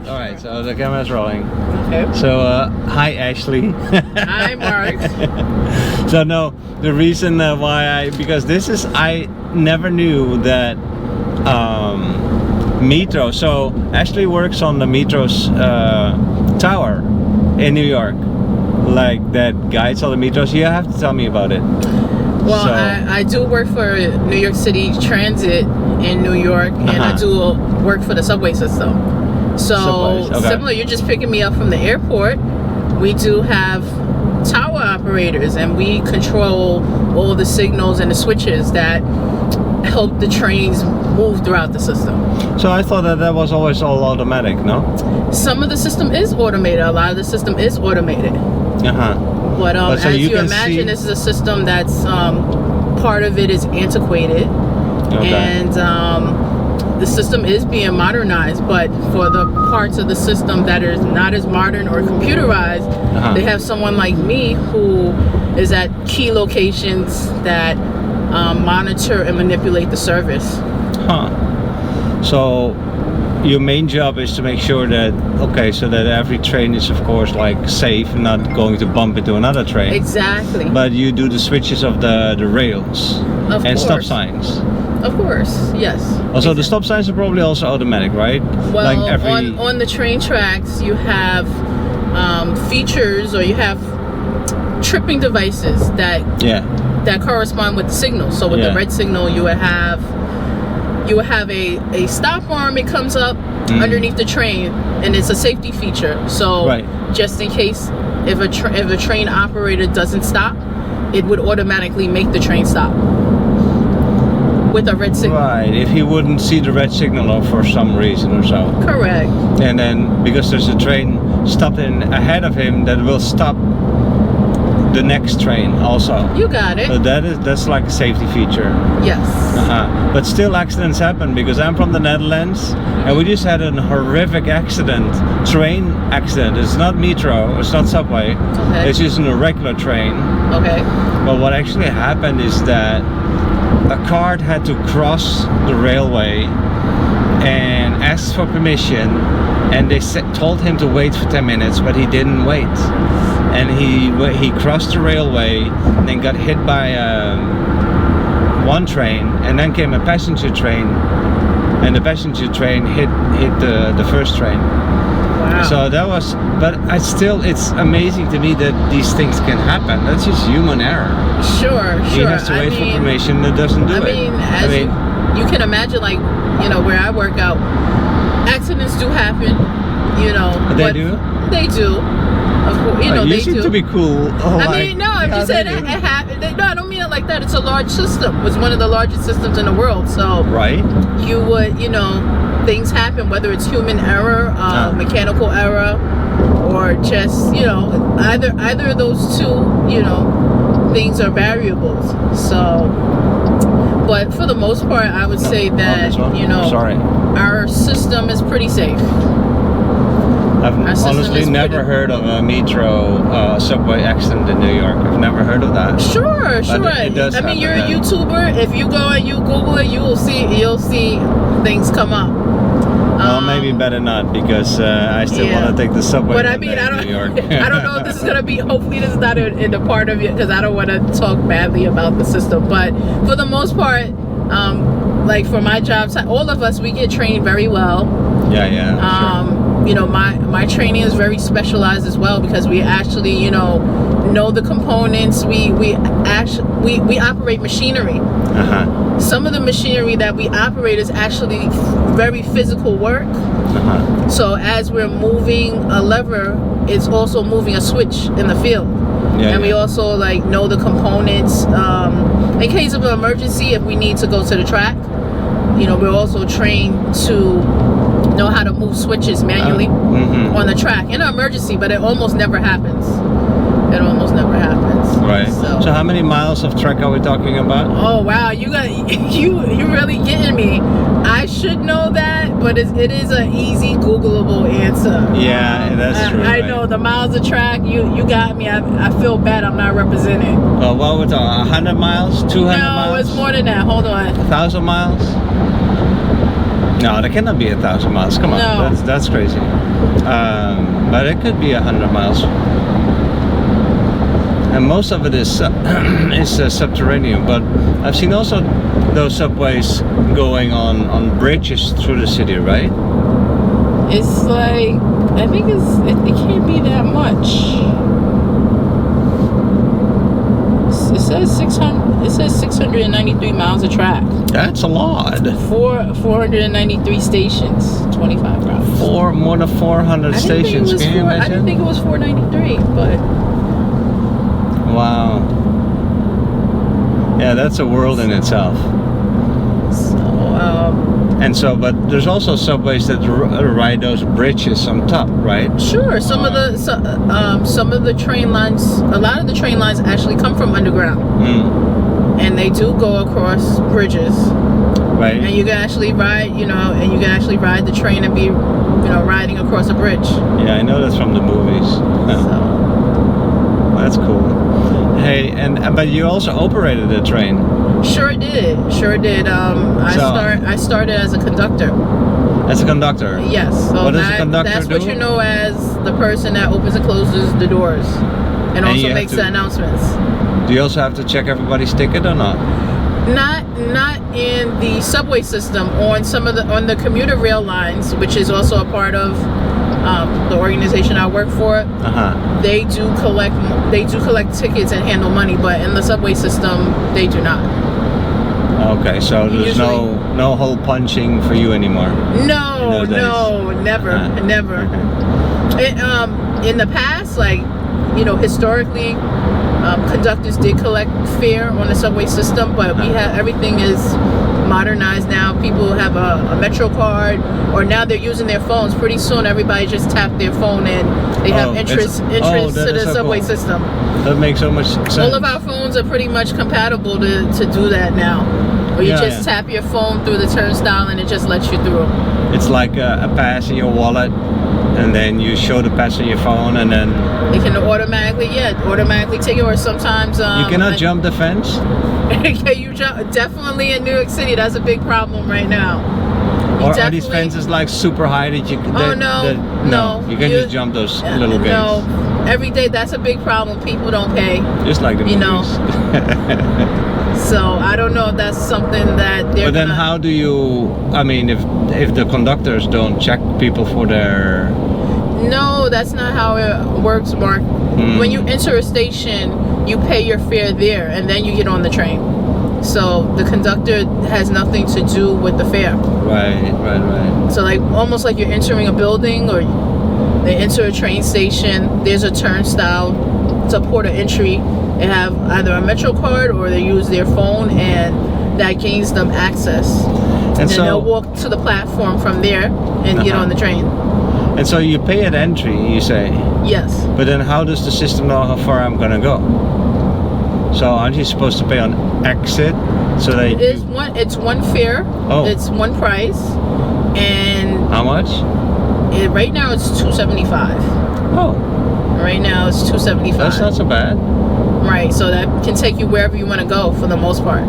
All right, so the camera's rolling. Okay. So, hi Ashley. Hi Mark. So no, the reason because I never knew that Metro. So Ashley works on the Metro's tower in New York, like that guides all the metros. You have to tell me about it. Well, so, I do work for New York City Transit in New York, and I do work for the subway system. So similar, you're just picking me up from the airport. We do have tower operators, and we control all the signals and the switches that help the trains move throughout the system. So I thought that was always all automatic, no? Some of the system is automated. A lot of the system is automated. But so as you imagine, this is a system that's part of it is antiquated, and the system is being modernized. But for the parts of the system that is not as modern or computerized, they have someone like me who is at key locations that monitor and manipulate the service. So your main job is to make sure that so that every train is of course like safe, not going to bump into another train. Exactly. But you do the switches of the rails and stop signs. Of course, yes. Also, the stop signs are probably also automatic, right? Well, like on the train tracks, you have features, or you have tripping devices that correspond with the signal. So with the red signal, you would have a stop arm. It comes up underneath the train, and it's a safety feature. So just in case if a train operator doesn't stop, it would automatically make the train stop with a red signal. Right, if he wouldn't see the red signal for some reason or so. Correct. And then because there's a train stopped in ahead of him that will stop the next train also. You got it. So that's like a safety feature. Yes. But still accidents happen, because I'm from the Netherlands and we just had a horrific train accident. It's not metro, it's not subway. It's just a regular train. But what actually happened is that a car had to cross the railway and asked for permission, and they told him to wait for 10 minutes, but he didn't wait. And he crossed the railway and then got hit by one train, and then came a passenger train, and the passenger train hit the first train. Wow. So that was, but it's amazing to me that these things can happen. That's just human error. Sure. He has to wait for permission, that doesn't do it. I mean, you can imagine, like, where I work out, accidents do happen, They do? They do. Of course, you seem to be cool. I'm just saying it happened. No, I don't mean it like that. It's a large system. It's one of the largest systems in the world. So you would, things happen, whether it's human error, mechanical error, or just, either of those two, things are variables. So, but for the most part, I would say that, our system is pretty safe. I've honestly never heard of a metro subway accident in New York. I've never heard of that. Sure. It does happen. You're a YouTuber. If you go and you Google it, you'll see things come up. Well, maybe better not, because I still want to take the subway. But I mean, New York. I don't know if this is gonna be. Hopefully, this is not in the part of it, because I don't want to talk badly about the system. But for the most part, like for my job, all of us, we get trained very well. Sure. My training is very specialized as well, because we actually, know the components. We operate machinery. Some of the machinery that we operate is actually very physical work. So as we're moving a lever, it's also moving a switch in the field. We also know the components. In case of an emergency, if we need to go to the track, we're also trained to know how to move switches manually on the track in an emergency, but it almost never happens. Right. So how many miles of track are we talking about? Oh wow, you really getting me. I should know that, but it is an easy Googleable answer. Yeah, that's true. I know the miles of track. You got me. I feel bad. I'm not representing. What we're talking? 100 miles? 200 miles? No, it's more than that. Hold on. 1,000 miles? No, that cannot be 1,000 miles. Come on, No. that's crazy. But it could be 100 miles. And most of it is subterranean. But I've seen also those subways going on bridges through the city, right? It's like, I think it can't be that much. It says 600. It says 693 miles of track. That's a lot. 493 stations, 25 routes. More than 400 stations. Can you imagine? I didn't think it was 493, but wow. Yeah, that's a world in itself. So, but there's also subways that ride those bridges on top, right? Sure. Some of the train lines, a lot of the train lines actually come from underground, and they do go across bridges. Right. And you can actually ride, and you can actually ride the train and be, riding across a bridge. Yeah, I know that's from the movies. So. That's cool. Hey, but you also operated a train. Sure did. I started as a conductor. As a conductor? Yes. So what does a conductor that's do? what you know as the person that opens and closes the doors, and also makes the announcements. Do you also have to check everybody's ticket or not? Not in the subway system. On the commuter rail lines, which is also a part of the organization I work for. They do collect tickets and handle money, but in the subway system they do not. Okay, so there's no hole punching for you anymore. No, never. In the past, historically, conductors did collect fare on the subway system, but everything is modernized now. People have a Metro card, or now they're using their phones. Pretty soon everybody just tap their phone and they have entrance to the subway system. That makes so much sense. All of our phones are pretty much compatible to do that now. Or you just tap your phone through the turnstile and it just lets you through. It's like a pass in your wallet, and then you show the pass on your phone, and then it can automatically take it. Or sometimes you cannot jump the fence. You jump, definitely in New York City. That's a big problem right now. Or are these fences like super high that you? No. You can just jump those little gates. No, every day that's a big problem. People don't pay. Just like the movies. So I don't know if that's something that they're. But then how do you? I mean, if the conductors don't check people for their. No, that's not how it works, Mark. When you enter a station, you pay your fare there, and then you get on the train. So the conductor has nothing to do with the fare. Right. So almost like you're entering a building, or they enter a train station. There's a turnstile. It's a port of entry. They have either a Metro card or they use their phone, and that gains them access. And then they'll walk to the platform from there and get on the train. And so you pay at entry, you say? Yes. But then how does the system know how far I'm gonna go? So aren't you supposed to pay on exit? So that it's one fare. Oh. It's one price. And how much? Right now it's $275. Oh. Right now it's $275. That's not so bad. Right, so that can take you wherever you want to go for the most part.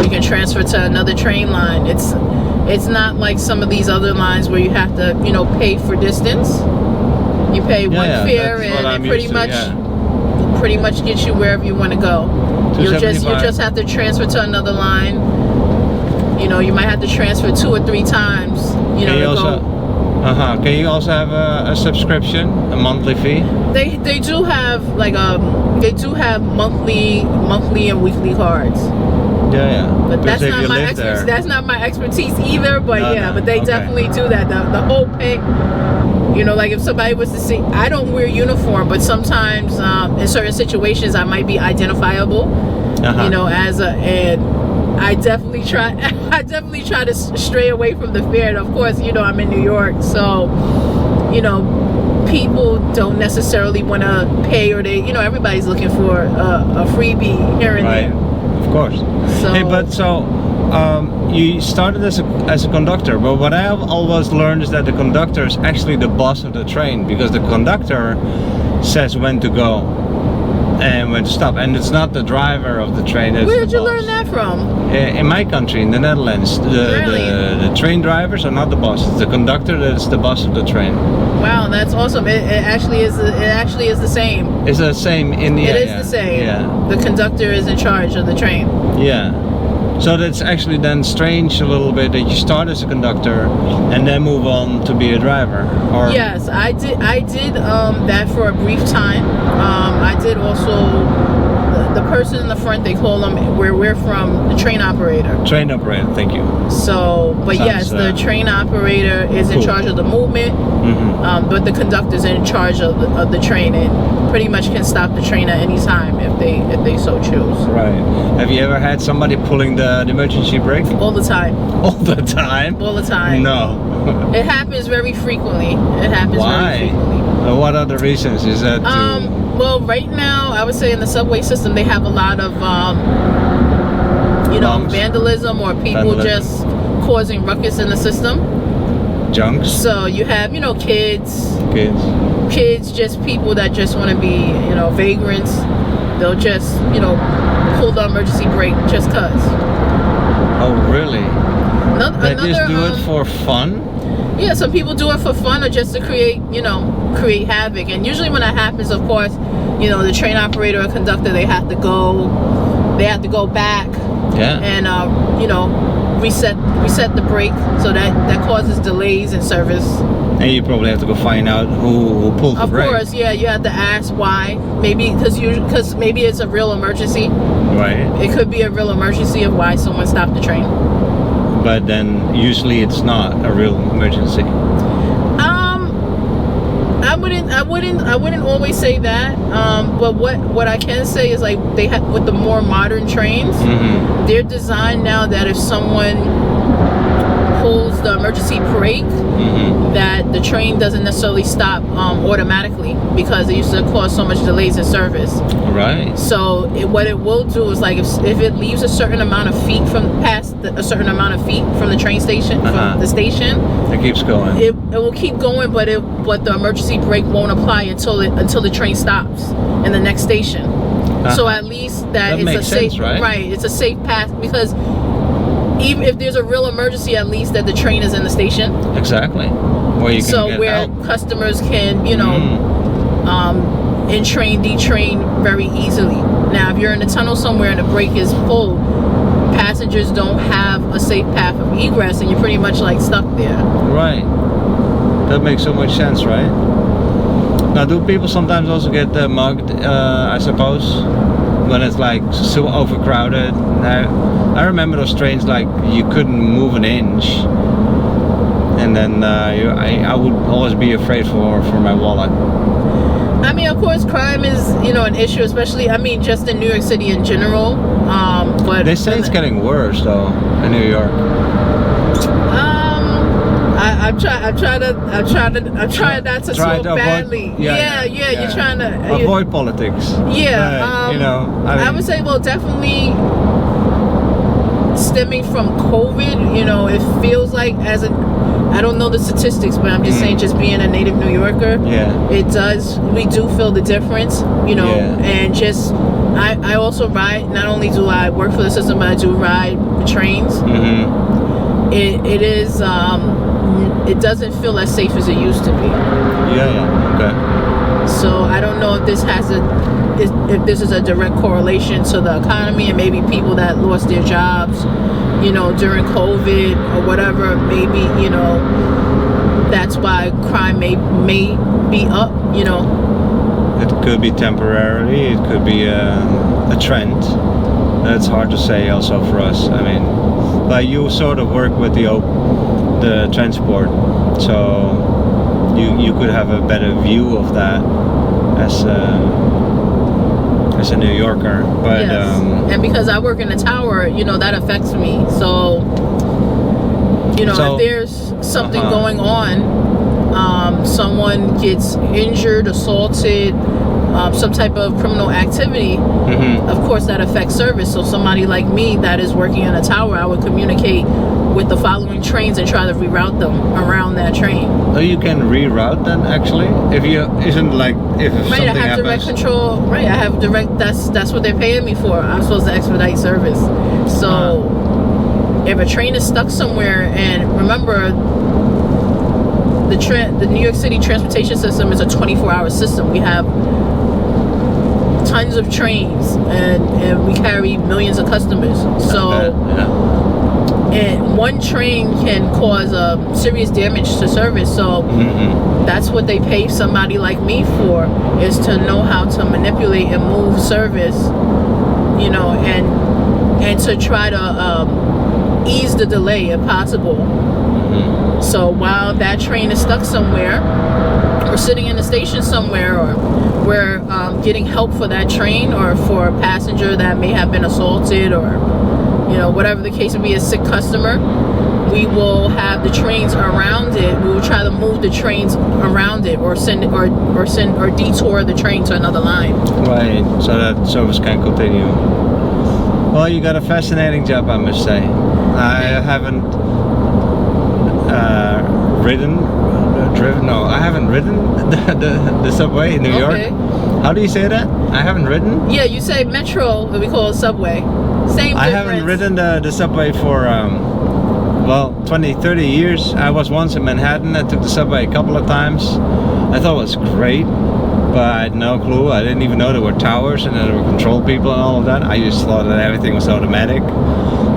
You can transfer to another train line. It's not like some of these other lines where you have to, pay for distance. You pay one fare and it pretty much gets you wherever you want to go. You just have to transfer to another line. You might have to transfer 2 or 3 times. Can you also have a subscription, a monthly fee? They do have monthly and weekly cards. But that's not my expertise. That's not my expertise either. But but they definitely do that. The whole pay. Like if somebody was to see, I don't wear uniform, but sometimes in certain situations I might be identifiable. And I definitely try. I definitely try to stray away from the fare. And of course, I'm in New York, so people don't necessarily want to pay, or they, everybody's looking for a freebie here and there. Of course. So, hey, but you started as a conductor, but what I've always learned is that the conductor is actually the boss of the train, because the conductor says when to go. and when to stop. And it's not the driver of the train. It's Where did the you boss. learn that from? In my country, in the Netherlands, the train drivers are not the boss. It's the conductor that's the boss of the train. Wow, that's awesome. It actually is. It actually is the same. It's the same in the. It is the same. Yeah. The conductor is in charge of the train. Yeah. So that's actually then strange a little bit that you start as a conductor and then move on to be a driver. Or Yes, I did. I did that for a brief time. I did also. The person in the front, they call them where we're from, the train operator. train operator. Thank you. So, but yes, the train operator is in charge of the movement, but the conductor's in charge of the train and pretty much can stop the train at any time if they so choose. Right. Have you ever had somebody pulling the emergency brake? All the time. All the time? All the time. No. It happens very frequently. It happens Why? very frequently. What are the reasons? Is that Well, right now, I would say in the subway system, they have a lot of, Bombs. vandalism or people just causing ruckus in the system. junks? So you have, kids, just people that just want to be, vagrants. They'll just, pull the emergency brake just cause. Oh, really? They just do it for fun? Yeah, some people do it for fun or just to create havoc. And usually when that happens, of course, the train operator or conductor, they have to go back and, reset the brake. So that causes delays in service. And you probably have to go find out who pulled the brake. Of course, yeah, you have to ask why. Maybe because maybe it's a real emergency. Right. It could be a real emergency of why someone stopped the train. But then usually it's not a real emergency. I wouldn't always say that. But what I can say is like they have with the more modern trains, they're designed now that if someone pulls the emergency brake, that the train doesn't necessarily stop automatically because it used to cause so much delays in service. Right. So what it will do is like if it leaves a certain amount of feet from a certain amount of feet from the train station, from the station, it keeps going. It will keep going, but the emergency brake won't apply until the train stops in the next station. So at least that it's a safe sense, right? It's a safe path because even if there's a real emergency, at least that the train is in the station. Exactly. Where you can get where help. customers can entrain, detrain very easily. Now, if you're in a tunnel somewhere and the brake is pulled, passengers don't have a safe path of egress, and you're pretty much like stuck there. Right. That makes so much sense, right? Now, do people sometimes also get mugged? I suppose when it's like so overcrowded. I remember those trains like you couldn't move an inch, and then I would always be afraid for my wallet. I mean, of course, crime is an issue, especially just in New York City in general. But they say it's getting worse though in New York. I'm trying not to talk badly. Yeah. You're trying to avoid politics. Yeah. I would say, well, definitely stemming from COVID. It feels like I don't know the statistics, but I'm just saying, just being a native New Yorker, it does. We do feel the difference, and just I also ride. Not only do I work for the system, but I do ride trains. It is. It doesn't feel as safe as it used to be. Okay. So I don't know if this is a direct correlation to the economy and maybe people that lost their jobs, during COVID or whatever. Maybe that's why crime may be up. It could be temporarily. It could be a trend. That's hard to say. Also for us, but you sort of work with the transport, so you could have a better view of that as a New Yorker. But yes. And because I work in the tower, that affects me. So if there's something going on, someone gets injured, assaulted, some type of criminal activity, of course that affects service. So somebody like me that is working in a tower, I would communicate with the following trains and try to reroute them around that train. So you can reroute then actually? If something I have happens. direct control. Right, I have direct. That's what they're paying me for. I'm supposed to expedite service. So if a train is stuck somewhere, and remember, the New York City transportation system is a 24-hour system. We have tons of trains, and we carry millions of customers. So, and one train can cause serious damage to service. So that's what they pay somebody like me for, is to know how to manipulate and move service, you know, and to try to ease the delay if possible. So while that train is stuck somewhere, or sitting in the station somewhere, or we're getting help for that train, or for a passenger that may have been assaulted, or you know, whatever the case may be, a sick customer, we will have the trains around it. We will try to move the trains around it, or detour the train to another line. Right, so that service can continue. Well, you got a fascinating job, I must say. I haven't I haven't ridden the subway in New York. How do you say that? I haven't ridden? Yeah, you say metro, but we call it subway. Same difference. I haven't ridden the subway for 20, 30 years. I was once in Manhattan. I took the subway a couple of times. I thought it was great, but I had no clue. I didn't even know there were towers and there were control people and all of that. I just thought that everything was automatic.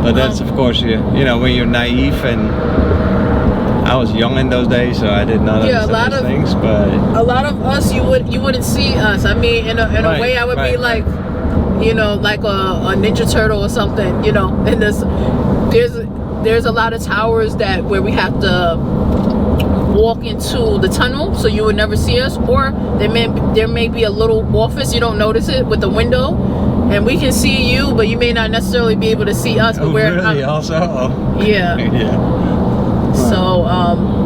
But that's, of course, you know, when you're naive, and I was young in those days, so I did not understand those things. But a lot of us, you wouldn't see us. I mean, in a way, I would be like, you know, like a Ninja Turtle or something. You know, and there's a lot of towers where we have to walk into the tunnel, so you would never see us. Or there may be a little office, you don't notice it, with the window, and we can see you, but you may not necessarily be able to see us. But we're really also. Yeah. Yeah. So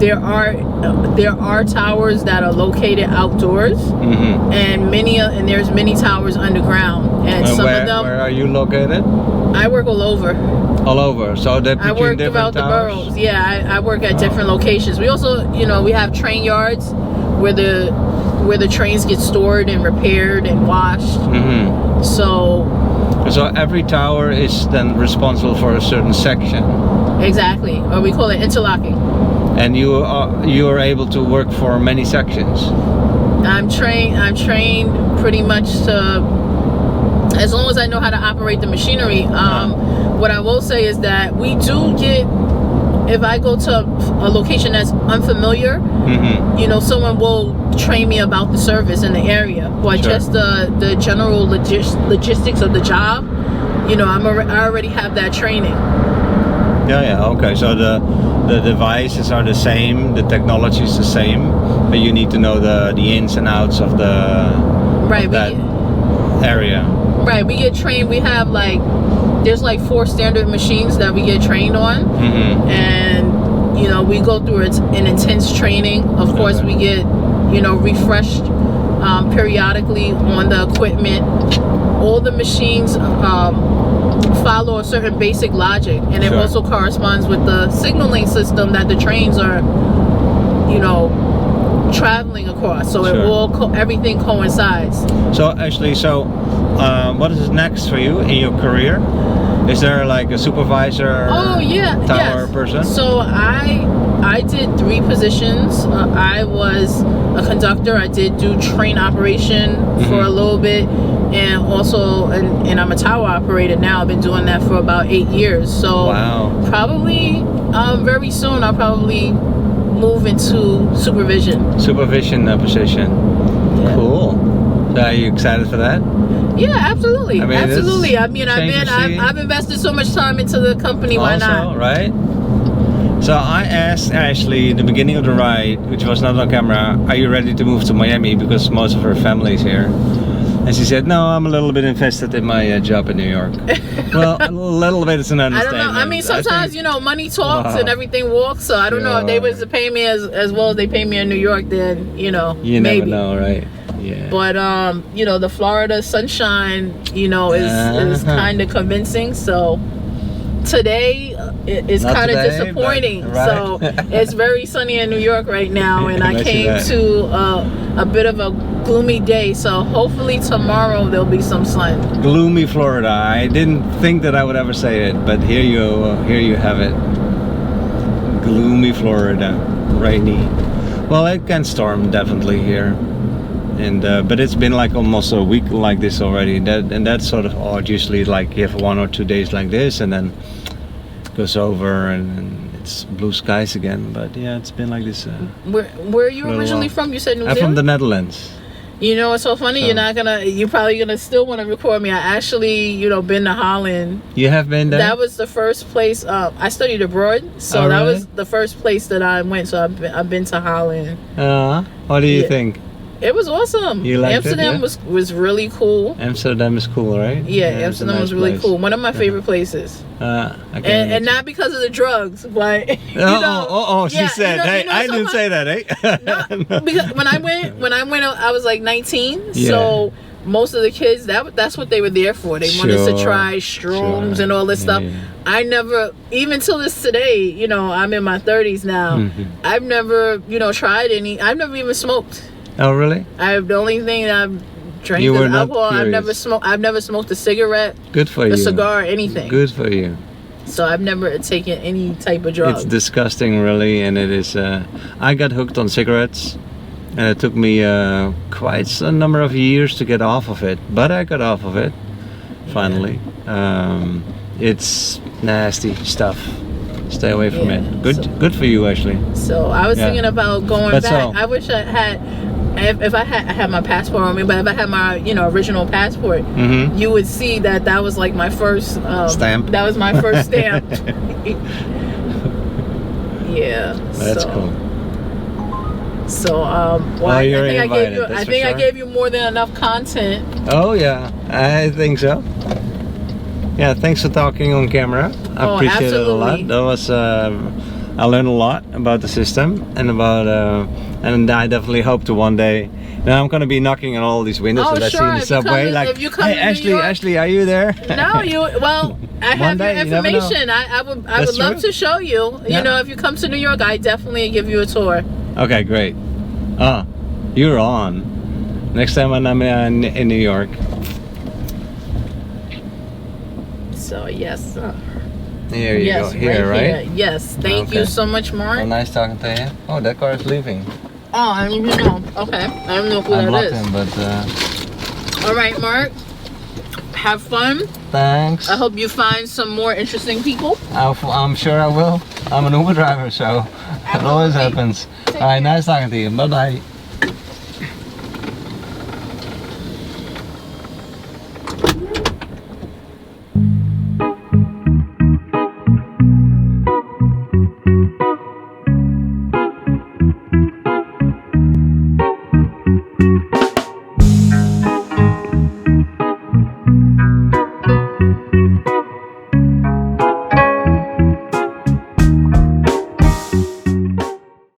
there are towers that are located outdoors, and there's many towers underground, and some of them. Where are you located? I work all over. All over. So they put you in different throughout towers? the boroughs. Yeah, I work at different locations. We also, you know, we have train yards where the trains get stored and repaired and washed. So every tower is then responsible for a certain section. Exactly, or we call it interlocking. And you are able to work for many sections. I'm trained pretty much to, as long as I know how to operate the machinery. What I will say is that we do get, if I go to a location that's unfamiliar, you know, someone will train me about the service in the area, but just the general logistics of the job, you know, I already have that training. Yeah, okay. So the devices are the same, the technology is the same, but you need to know the ins and outs of that area. Right, we get trained. We have there's 4 standard machines that we get trained on, and you know, we go through an intense training. Of course, we get, you know, refreshed periodically on the equipment. All the machines follow a certain basic logic, and it also corresponds with the signaling system that the trains are, you know, traveling across. So everything coincides. So actually, what is next for you in your career? Is there like a supervisor? Tower person? So I did 3 positions. I was a conductor. I did do train operation for a little bit, and also and I'm a tower operator now. I've been doing that for about 8 years. So probably very soon I'll probably move into supervision. Supervision position. Yeah. Cool. So are you excited for that? Yeah, absolutely. I mean, absolutely. I mean, I've invested so much time into the company. Why not? Right. So I asked Ashley in the beginning of the ride, which was not on camera, are you ready to move to Miami because most of her family is here? And she said, no, I'm a little bit invested in my job in New York. Well, a little bit is an understatement. I don't know. I mean, sometimes, you know, money talks and everything walks. So I don't know if they was to pay me as well as they pay me in New York, then, you know, you maybe. never know, right? Yeah. But you know, the Florida sunshine, you know, is kind of convincing. So today it's Not kind of today, disappointing. but- right. So it's very sunny in New York right now, and I Imagine came that. to a bit of a gloomy day. So hopefully tomorrow there'll be some sun. Gloomy Florida. I didn't think that I would ever say it, but here you have it. Gloomy Florida, rainy. Well, it can storm definitely here, and but it's been like almost a week like this already. That's sort of odd. Usually, like you have 1 or 2 days like this, and then it goes over, and it's blue skies again. But yeah, it's been like this. Where are you originally from? You said New I'm Zealand? from the Netherlands. You know, it's so funny. So- You're probably gonna still want to record me. I actually, been to Holland. You have been there? That was the first place. I studied abroad, so Oh, that really? was the first place that I went. So I've been to Holland. What do you Yeah. think? It was awesome. You liked it, Amsterdam yeah? was really cool. Amsterdam is cool, right? Yeah, it's a Amsterdam nice was really place. cool. One of my favorite places, I can and imagine. not because of the drugs, but She yeah, said, "Hey, I so didn't say that, eh?" No, because when I went, I was like 19. Yeah. So most of the kids, that's what they were there for. They wanted to Sure, try shrooms sure. and all this stuff. Yeah. I never, even till this today, I'm in my 30s now. Mhm. I've never, tried any. I've never even smoked. Oh, really? The only thing that I've drank You is were not alcohol. curious. I've never smoked a cigarette, Good for a you. cigar, anything. Good for you. So I've never taken any type of drug. It's disgusting, really, and it is. I got hooked on cigarettes, and it took me quite a number of years to get off of it. But I got off of it finally. It's nasty stuff. Stay away from Yeah, it. Good, so- good for you, actually. So I was Yeah. thinking about going But back. so- I wish I had. If I had my passport on me, but if I had my original passport, Mm-hmm. you would see that was like my first Stamp. That was my first stamp. Yeah. That's so, cool. So Well, I you're think invited, I that's for think I sure. gave you more than enough content. Oh yeah, I think so. Yeah, thanks for talking on camera. I Oh, appreciate it a lot. absolutely. That was I learned a lot about the system and about and I definitely hope to one day. Now I'm gonna be knocking on all these windows Oh, that I see sure, in the if you come subway. to- Like, if you come hey, to New Ashley, York- Ashley, are you there? No, I have day, your you never know. information. I would That's love true. to show you. Yeah. If you come to New York, I definitely give you a tour. Okay, great. You're on. Next time when I'm in New York. So yes. Here you Yes, go. Here, right? Yes. Thank you Okay. so much, Mark. Well, nice talking to you. Oh, that car is leaving. Oh, I don't even know. Okay. I don't know who I that blocked is. him, but All right, Mark. Have fun. thanks. I hope you find some more interesting people. I'm sure I will. I'm an Uber driver, so it always happens. All right, nice talking to you. Bye bye.